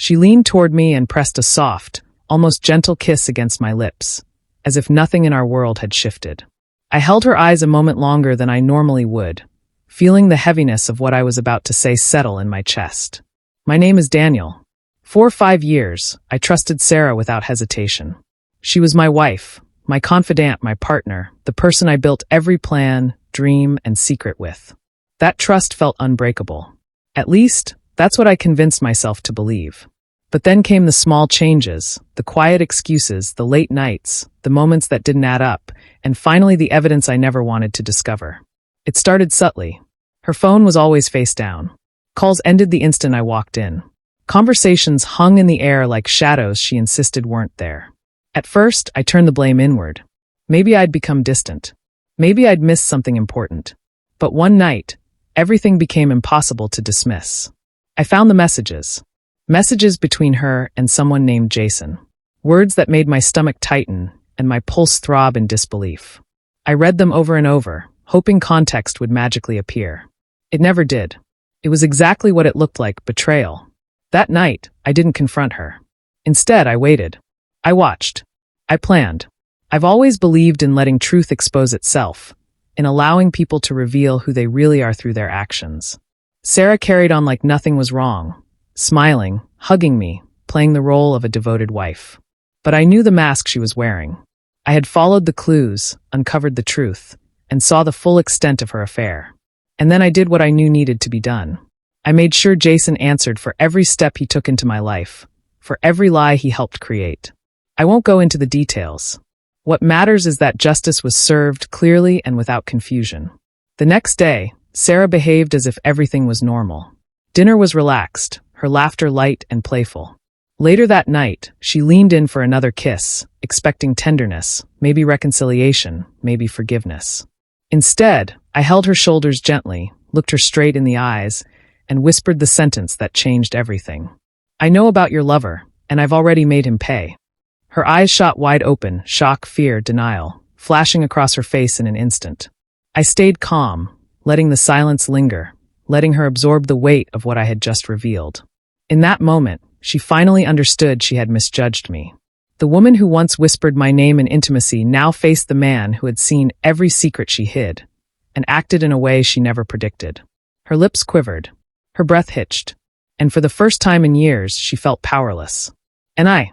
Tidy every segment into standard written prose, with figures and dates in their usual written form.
She leaned toward me and pressed a soft, almost gentle kiss against my lips, as if nothing in our world had shifted. I held her eyes a moment longer than I normally would, feeling the heaviness of what I was about to say settle in my chest. My name is Daniel. For 5 years, I trusted Sarah without hesitation. She was my wife, my confidant, my partner, the person I built every plan, dream, and secret with. That trust felt unbreakable. At least, that's what I convinced myself to believe. But then came the small changes, the quiet excuses, the late nights, the moments that didn't add up, and finally the evidence I never wanted to discover. It started subtly. Her phone was always face down. Calls ended the instant I walked in. Conversations hung in the air like shadows she insisted weren't there. At first, I turned the blame inward. Maybe I'd become distant. Maybe I'd missed something important. But one night, everything became impossible to dismiss. I found the messages. Messages between her and someone named Jason. Words that made my stomach tighten and my pulse throb in disbelief. I read them over and over, hoping context would magically appear. It never did. It was exactly what it looked like, betrayal. That night, I didn't confront her. Instead, I waited. I watched. I planned. I've always believed in letting truth expose itself, in allowing people to reveal who they really are through their actions. Sarah carried on like nothing was wrong, smiling, hugging me, playing the role of a devoted wife. But I knew the mask she was wearing. I had followed the clues, uncovered the truth, and saw the full extent of her affair. And then I did what I knew needed to be done. I made sure Jason answered for every step he took into my life, for every lie he helped create. I won't go into the details. What matters is that justice was served clearly and without confusion. The next day, Sarah behaved as if everything was normal. Dinner was relaxed, her laughter light and playful. Later that night, she leaned in for another kiss, expecting tenderness, maybe reconciliation, maybe forgiveness. Instead, I held her shoulders gently, looked her straight in the eyes, and whispered the sentence that changed everything. I know about your lover, and I've already made him pay. Her eyes shot wide open, shock, fear, denial, flashing across her face in an instant. I stayed calm, letting the silence linger, letting her absorb the weight of what I had just revealed. In that moment, she finally understood she had misjudged me. The woman who once whispered my name in intimacy now faced the man who had seen every secret she hid, and acted in a way she never predicted. Her lips quivered, her breath hitched, and for the first time in years, she felt powerless. And I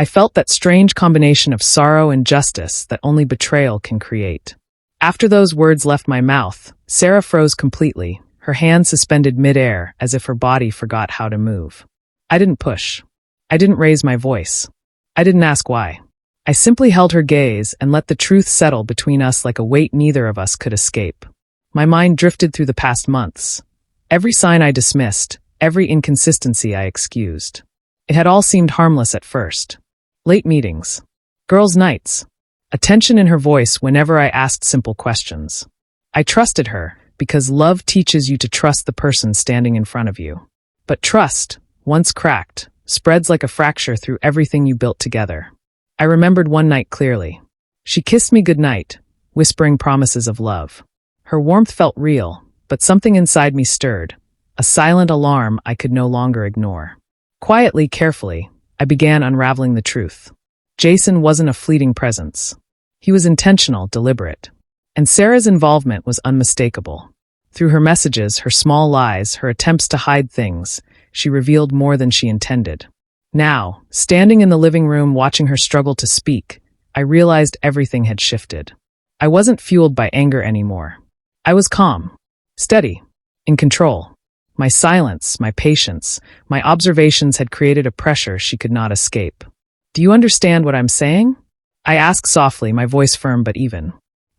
felt that strange combination of sorrow and justice that only betrayal can create. After those words left my mouth, Sarah froze completely, her hands suspended midair as if her body forgot how to move. I didn't push. I didn't raise my voice. I didn't ask why. I simply held her gaze and let the truth settle between us like a weight neither of us could escape. My mind drifted through the past months. Every sign I dismissed, every inconsistency I excused. It had all seemed harmless at first. Late meetings. Girls' nights. A tension in her voice whenever I asked simple questions. I trusted her because love teaches you to trust the person standing in front of you. But trust, once cracked, spreads like a fracture through everything you built together. I remembered one night clearly. She kissed me goodnight, whispering promises of love. Her warmth felt real, but something inside me stirred, a silent alarm I could no longer ignore. Quietly, carefully, I began unraveling the truth. Jason wasn't a fleeting presence. He was intentional, deliberate. And Sarah's involvement was unmistakable. Through her messages, her small lies, her attempts to hide things, she revealed more than she intended. Now, standing in the living room watching her struggle to speak, I realized everything had shifted. I wasn't fueled by anger anymore. I was calm, steady, in control. My silence, my patience, my observations had created a pressure she could not escape. Do you understand what I'm saying? I asked softly, my voice firm but even.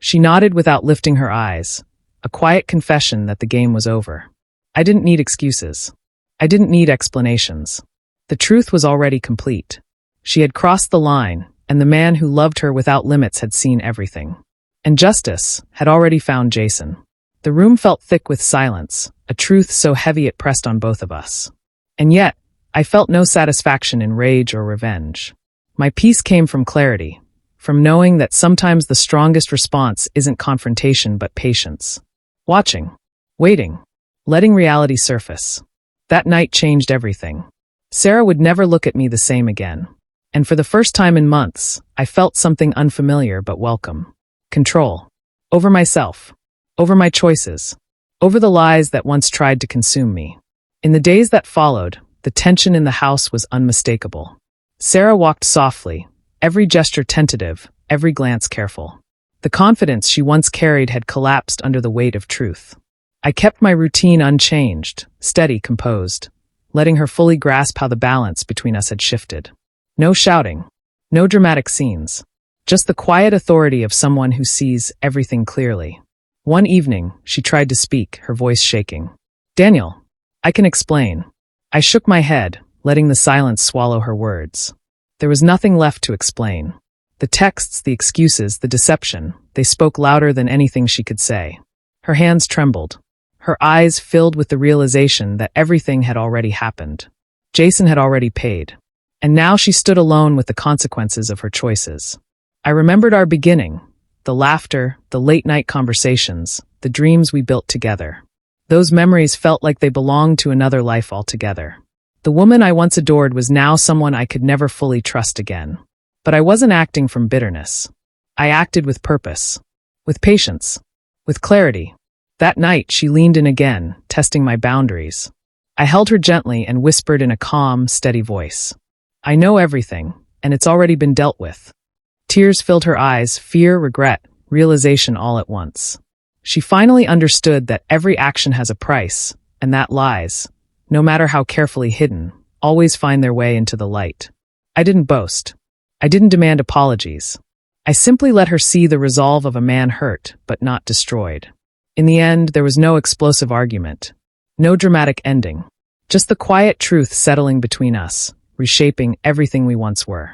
She nodded without lifting her eyes, a quiet confession that the game was over. I didn't need excuses. I didn't need explanations. The truth was already complete. She had crossed the line, and the man who loved her without limits had seen everything. And justice had already found Jason. The room felt thick with silence, a truth so heavy it pressed on both of us. And yet, I felt no satisfaction in rage or revenge. My peace came from clarity, from knowing that sometimes the strongest response isn't confrontation but patience. Watching, waiting, letting reality surface. That night changed everything. Sarah would never look at me the same again. And for the first time in months, I felt something unfamiliar but welcome. Control. Over myself. Over my choices. Over the lies that once tried to consume me. In the days that followed, the tension in the house was unmistakable. Sarah walked softly, every gesture tentative, every glance careful. The confidence she once carried had collapsed under the weight of truth. I kept my routine unchanged, steady, composed, letting her fully grasp how the balance between us had shifted. No shouting, no dramatic scenes, just the quiet authority of someone who sees everything clearly. One evening, she tried to speak, her voice shaking. "Daniel, I can explain." I shook my head, letting the silence swallow her words. There was nothing left to explain. The texts, the excuses, the deception, they spoke louder than anything she could say. Her hands trembled. Her eyes filled with the realization that everything had already happened. Jason had already paid. And now she stood alone with the consequences of her choices. I remembered our beginning, the laughter, the late-night conversations, the dreams we built together. Those memories felt like they belonged to another life altogether. The woman I once adored was now someone I could never fully trust again. But I wasn't acting from bitterness. I acted with purpose, with patience, with clarity. That night, she leaned in again, testing my boundaries. I held her gently and whispered in a calm, steady voice. "I know everything, and it's already been dealt with." Tears filled her eyes, fear, regret, realization all at once. She finally understood that every action has a price, and that lies, no matter how carefully hidden, always find their way into the light. I didn't boast. I didn't demand apologies. I simply let her see the resolve of a man hurt, but not destroyed. In the end, there was no explosive argument, no dramatic ending, just the quiet truth settling between us, reshaping everything we once were.